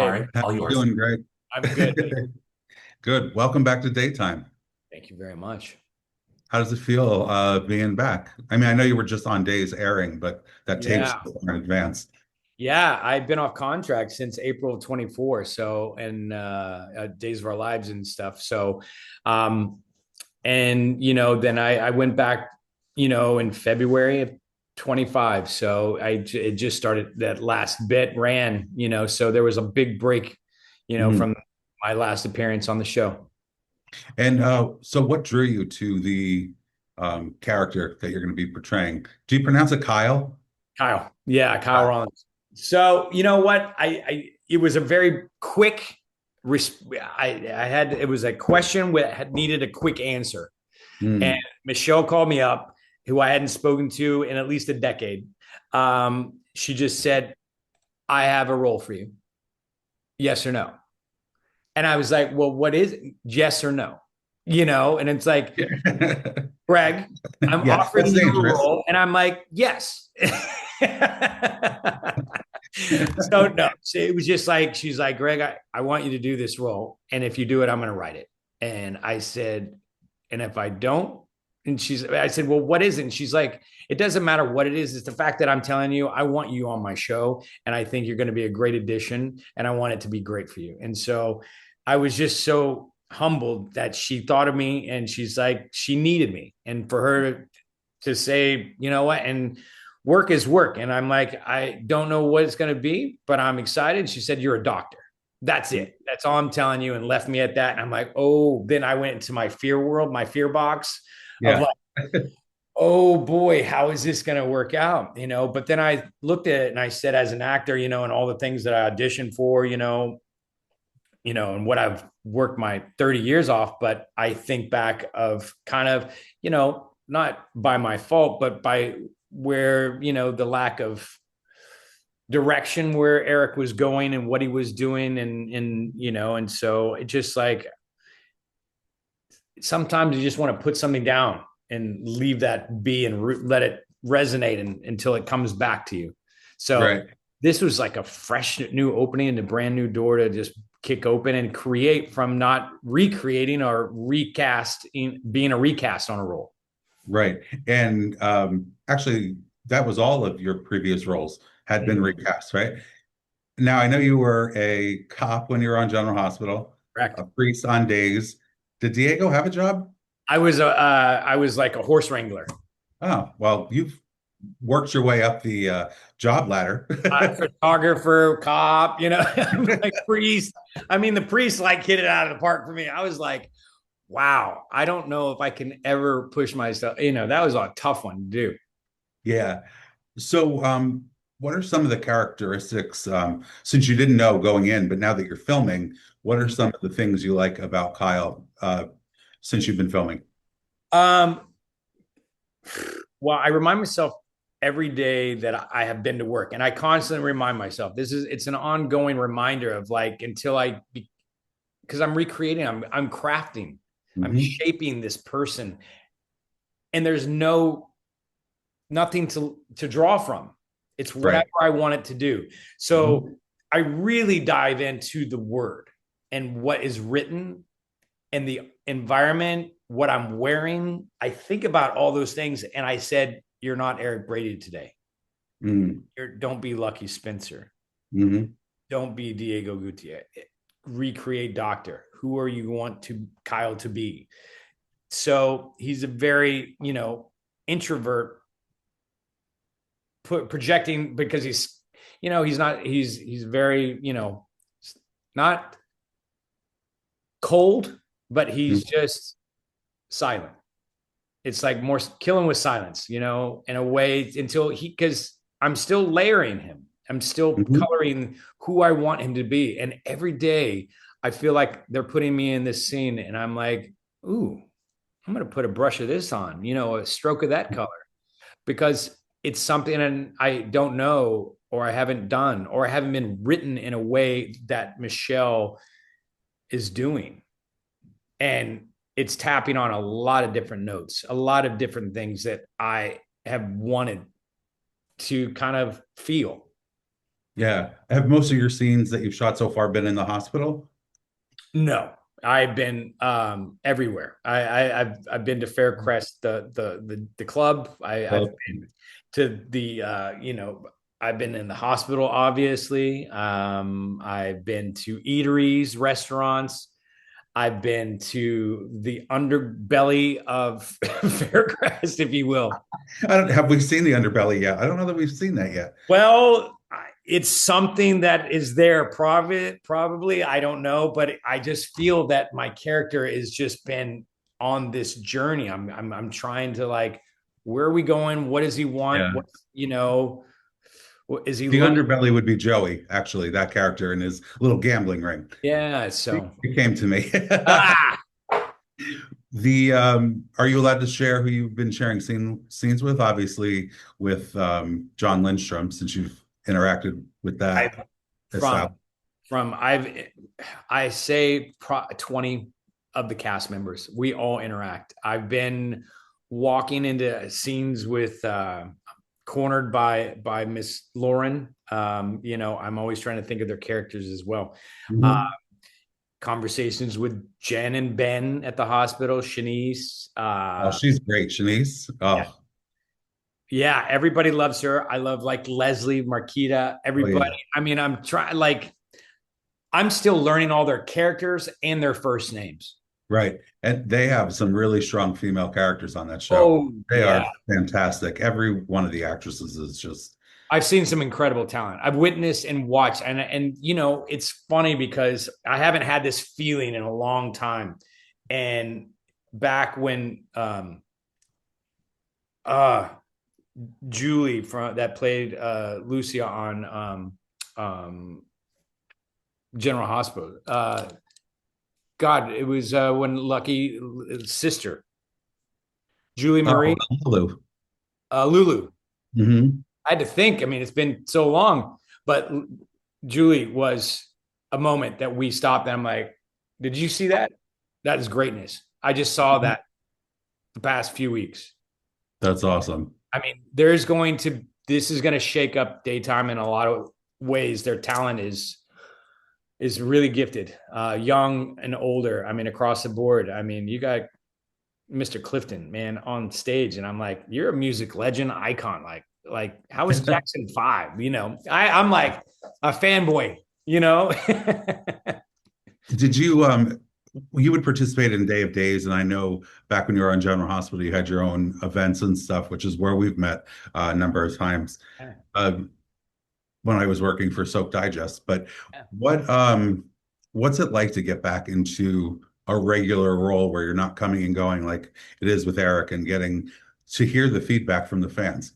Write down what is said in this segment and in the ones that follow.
Bryan. All yours. Doing great. I'm good. Good. Welcome back to daytime. Thank you very much. How does it feel being back? I mean, I know you were just on days airing, but that tape's Yeah. in advance. Yeah. I've been off contract since April of 24. So, and Days of Our Lives and stuff. So, um, and, then I went back, in February of 25. So it just started that last bit ran, so there was a big break, Mhm. from my last appearance on the show. And so what drew you to the character that you're going to be portraying? Do you pronounce it Kyle? Kyle. Yeah, Kyle Kyle. Rollins. So you know what? I it was a very quick. I had it was a question that had needed a quick answer, and Mm. Michelle called me up, who I hadn't spoken to in at least a decade. She just said, "I have a role for you. Yes or no?" And I was like, "Well, what is it? Yes or no?" And it's like, Greg, I'm Yes, offering that's you a dangerous. role, and I'm like, yes. So no, so it was just like she's like, Greg, I want you to do this role, and if you do it, I'm going to write it. And I said, and if I don't, I said, well, what is it? And she's like, it doesn't matter what it is. It's the fact that I'm telling you, I want you on my show, and I think you're going to be a great addition, and I want it to be great for you. And so I was just so humbled that she thought of me, and she's like, she needed me, and for her to say, you know what, and work is work. And I'm like, I don't know what it's going to be, but I'm excited. She said, you're a doctor. That's it. That's all I'm telling you. And left me at that. And I'm like, oh, then I went into my fear world, my fear box of Yeah. like, oh boy, how is this going to work out? But then I looked at it and I said, as an actor, and all the things that I auditioned for, and what I've worked my 30 years off. But I think back of kind of, not by my fault, but by where, the lack of direction where Eric was going and what he was doing. And so it just like, sometimes you just want to put something down and leave that be and let it resonate until it comes back to you. So Right. this was like a fresh new opening and a brand new door to just kick open and create from not recreating or being a recast on a role. Right. And actually, that was all of your previous roles had been recast, right? Now, I know you were a cop when you were on General Hospital, Correct. a priest on days. Did Diego have a job? I was like a horse wrangler. Oh, well, you've worked your way up the job ladder. Photographer, cop, like priest. I mean, the priest like hit it out of the park for me. I was like, wow, I don't know if I can ever push myself. That was a tough one to do. Yeah. So, what are some of the characteristics, since you didn't know going in, but now that you're filming, what are some of the things you like about Kyle, since you've been filming? Um, well, I remind myself every day that I have been to work, and I constantly remind myself it's an ongoing reminder of like because I'm recreating, I'm crafting, I'm Hmm. shaping this person, and there's nothing to draw from. It's whatever Right. I want it to do. Hmm. So I really dive into the word and what is written and the environment, what I'm wearing. I think about all those things, and I said, "You're not Eric Brady today. Don't be Lucky Spencer. Hmm. Don't be Diego Gutierrez. Recreate Doctor. Who are you want to Kyle to be?" So he's a very, introvert, projecting because he's not, he's very, not cold, but he's just silent. It's like more killing with silence, in a way until because I'm still layering him. I'm still Hmm. coloring who I want him to be. And every day I feel like they're putting me in this scene and I'm like, ooh, I'm going to put a brush of this on, a stroke of that color because it's something and I don't know or I haven't done or I haven't been written in a way that Michelle is doing. And it's tapping on a lot of different notes, a lot of different things that I have wanted to kind of feel. Yeah. Have most of your scenes that you've shot so far been in the hospital? No, I've been everywhere. I've been to Faircrest, the club. I've Well, been to the I've been in the hospital, obviously. I've been to eateries, restaurants. I've been to the underbelly of Faircrest, if you will. I don't have we seen the underbelly yet? I don't know that we've seen that yet. Well, it's something that is there, probably. I don't know, but I just feel that my character has just been on this journey. I'm trying to like, where are we going? What does he want? Yeah. What is he The looking? underbelly would be Joey, actually, that character in his little gambling ring. Yeah, It so came to me. ah, The are you allowed to share who you've been sharing scenes with? Obviously, with John Lindstrom, since you've interacted with I that from established. I say 20 of the cast members. We all interact. I've been walking into scenes with cornered by Miss Lauren. I'm always trying to think of their characters as well. Uh, Mhm. Conversations with Jen and Ben at the hospital, Shanice. Oh, she's great, Shanice. Yeah, Oh, yeah, everybody loves her. I love like Leslie, Marquita, oh everybody. yeah, I mean, I'm still learning all their characters and their first names. right. And they have some really strong female characters on that show. Oh, They yeah. are fantastic. Every one of the actresses is just I've seen some incredible talent. I've witnessed and watched, and it's funny because I haven't had this feeling in a long time. And back when uh Julie from that played Lucia on um General Hospital. God, it was when Lucky sister, Julie oh, Marie, Lulu. Lulu. Hmm. I had to think. I mean, it's been so long, but Julie was a moment that we stopped. And I'm like, did you see that? That is greatness. I just saw that the past few weeks. That's awesome. I mean, this is going to shake up daytime in a lot of ways. Their talent is really gifted, young and older. I mean, across the board. I mean, you got Mr. Clifton, man, on stage, and I'm like, you're a music legend, icon. Like, how is Jackson 5? I'm like a fanboy. You know, Did you would participate in Day of Days, and I know back when you were on General Hospital, you had your own events and stuff, which is where we've met a number of times um, when I was working for Soap Digest. But what what's it like to get back into a regular role where you're not coming and going like it is with Eric and getting to hear the feedback from the fans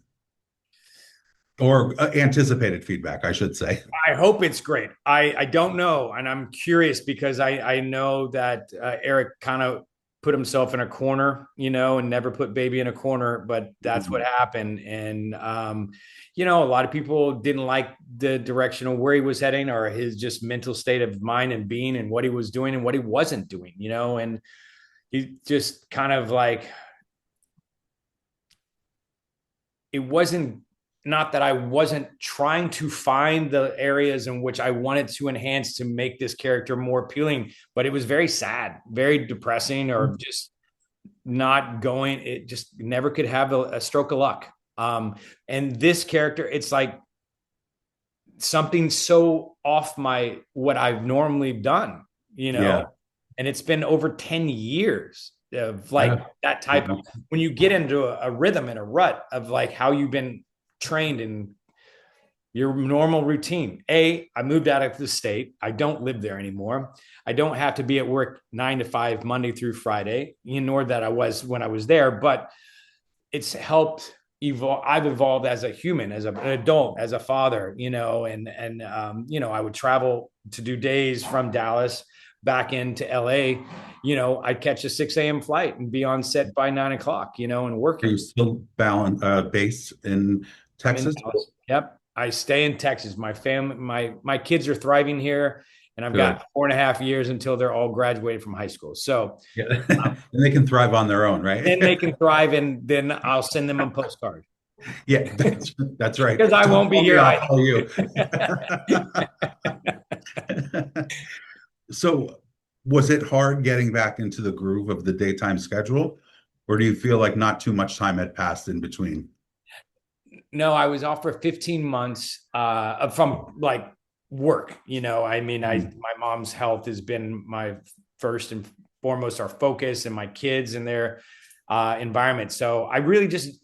or anticipated feedback, I should say. I hope it's great. I don't know, and I'm curious because I know that Eric kind of put himself in a corner, and never put baby in a corner, but that's what happened. And a lot of people didn't like the direction of where he was heading or his just mental state of mind and being and what he was doing and what he wasn't doing, and he just kind of like it wasn't not that I wasn't trying to find the areas in which I wanted to enhance to make this character more appealing, but it was very sad, very depressing, or just not going. It just never could have a stroke of luck. And this character, it's like something so off my what I've normally done, Yeah. and it's been over 10 years of like Yeah. that type of when you get into a rhythm and a rut of like how you've been trained in your normal routine. I moved out of the state. I don't live there anymore. I don't have to be at work 9 to 5 Monday through Friday, nor that I was when I was there, but it's helped evolve. I've evolved as a human, as an adult, as a father, and I would travel to do days from Dallas back into LA. I'd catch a 6 a.m. flight and be on set by 9 o'clock, and Are you working. still based in I'm in Texas? Dallas. Yep. I stay in Texas. My family, my kids are thriving here, and I've Good. got 4.5 years until they're all graduated from high school. So Yeah. And they can thrive on their own, right? then they can thrive, and then I'll send them a postcard. Yeah, that's right. because I Don't won't be call me, here I'll either. call you. So, was it hard getting back into the groove of the daytime schedule, or do you feel like not too much time had passed in between? No, I was off for 15 months from like work. I mean, Mhm. my mom's health has been my first and foremost our focus, and my kids and their environment. So I really just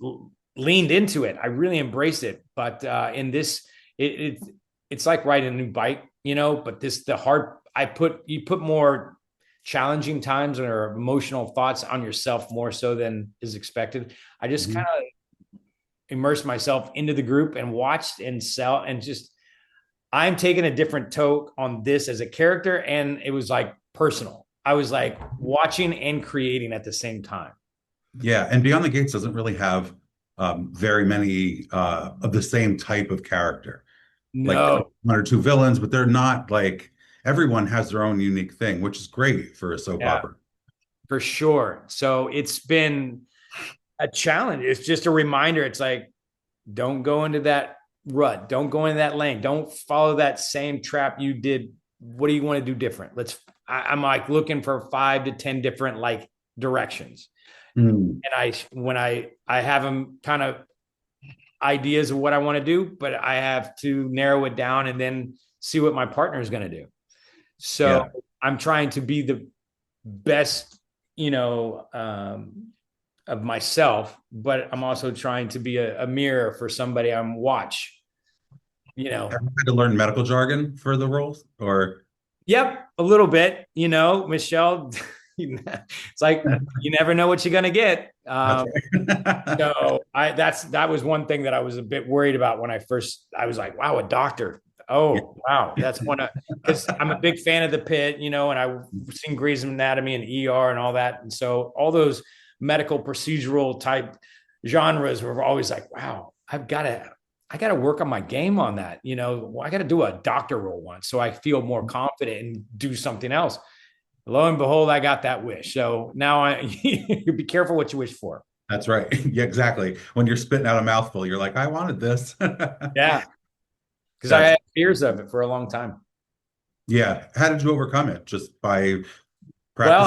leaned into it. I really embraced it. But in this, it it's like riding a new bike, But the hard, you put more challenging times or emotional thoughts on yourself more so than is expected. I just kind Mhm. of immersed myself into the group and watched and sell and just I'm taking a different toke on this as a character, and it was like personal. I was like watching and creating at the same time. Yeah, and Beyond the Gates doesn't really have very many of the same type of character. Like No, one or two villains, but they're not like everyone has their own unique thing, which is great for a soap yeah, opera. for sure. So it's been a challenge. It's just a reminder. It's like, don't go into that rut. Don't go into that lane. Don't follow that same trap you did. What do you want to do different? I'm like looking for 5 to 10 different like directions. Mm, And I have them kind of ideas of what I want to do, but I have to narrow it down and then see what my partner is going to do. So yeah, I'm trying to be the best, you know, of myself, but I'm also trying to be a mirror for somebody I'm watch, you have know. you had to learn medical jargon for the roles, or Yep, a little bit, Michelle. It's like you never know what you're gonna get. that's right. So that was one thing that I was a bit worried about when I was like, wow, a doctor. Oh, wow. That's one of because I'm a big fan of the pit, and I've seen Grey's Anatomy and ER and all that. And so all those medical procedural type genres were always like, wow, I gotta work on my game on that. I gotta do a doctor role once so I feel more confident and do something else. Lo and behold, I got that wish. So now you be careful what you wish for. That's right. Yeah, exactly. When you're spitting out a mouthful, you're like, I wanted this. Yeah. Because I That's had fears of it for a long time. yeah. How did you overcome it? Just by Well,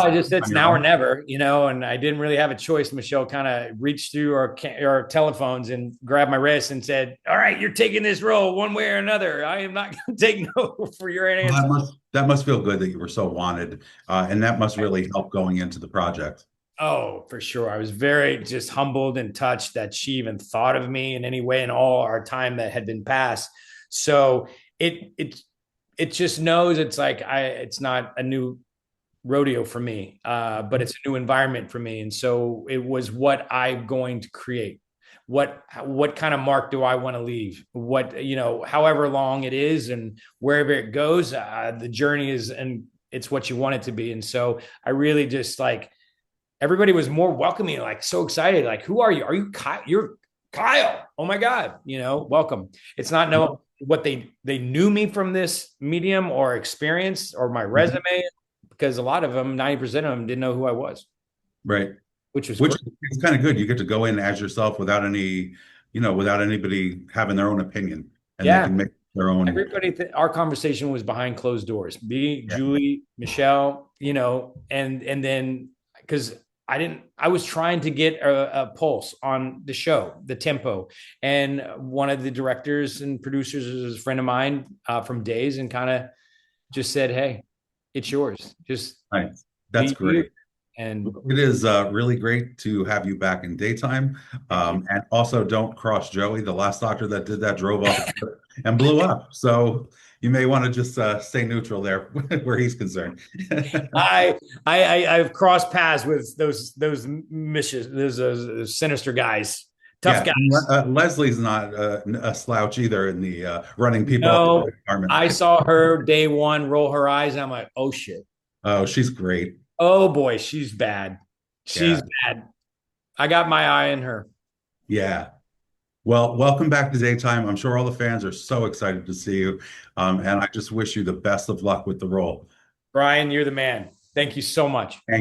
practicing I just on it's your now or own? never, and I didn't really have a choice. Michelle kind of reached through our telephones and grabbed my wrist and said, "All right, you're taking this role one way or another. I am not going to take no for your Well, answer." that must feel good that you were so wanted, and that must really help going into the project. Oh, for sure. I was very just humbled and touched that she even thought of me in any way in all our time that had been passed. So it just knows it's like it's not a new rodeo for me, but it's a new environment for me. And so it was what I'm going to create. What kind of mark do I want to leave? However long it is and wherever it goes, the journey is, and it's what you want it to be. And so I really just like everybody was more welcoming, like so excited. Like, who are you? Are you Kyle? You're Kyle. Oh my God, welcome. It's not no what they knew me from this medium or experience or my Mhm. resume, because a lot of them, 90% of them didn't know who I was, Right. which was Which great. is kind of good. You get to go in as yourself without without anybody having their own opinion, and they Yeah. can make their own. Our conversation was behind closed doors. Me, Yeah. Julie, Michelle, and then because I was trying to get a pulse on the show, the tempo, and one of the directors and producers is a friend of mine from Days, and kind of just said, "Hey, it's yours. Just Nice. That's be you." great. And It is really great to have you back in daytime. thank you. And also, don't cross Joey. The last doctor that did that drove off a cliff and blew up. So you may want to just stay neutral there where he's concerned. I've crossed paths with those missions, those sinister guys, tough Yeah, guys. and Leslie's not a slouch either in the running people off the No, department. I saw her day one roll her eyes. And I'm like, oh shit. Oh, she's great. Oh boy, she's bad. She's Yeah, bad. I got my eye in her. yeah. Well, welcome back to daytime. I'm sure all the fans are so excited to see you, and I just wish you the best of luck with the role. Bryan, you're the man. Thank you so much. Thank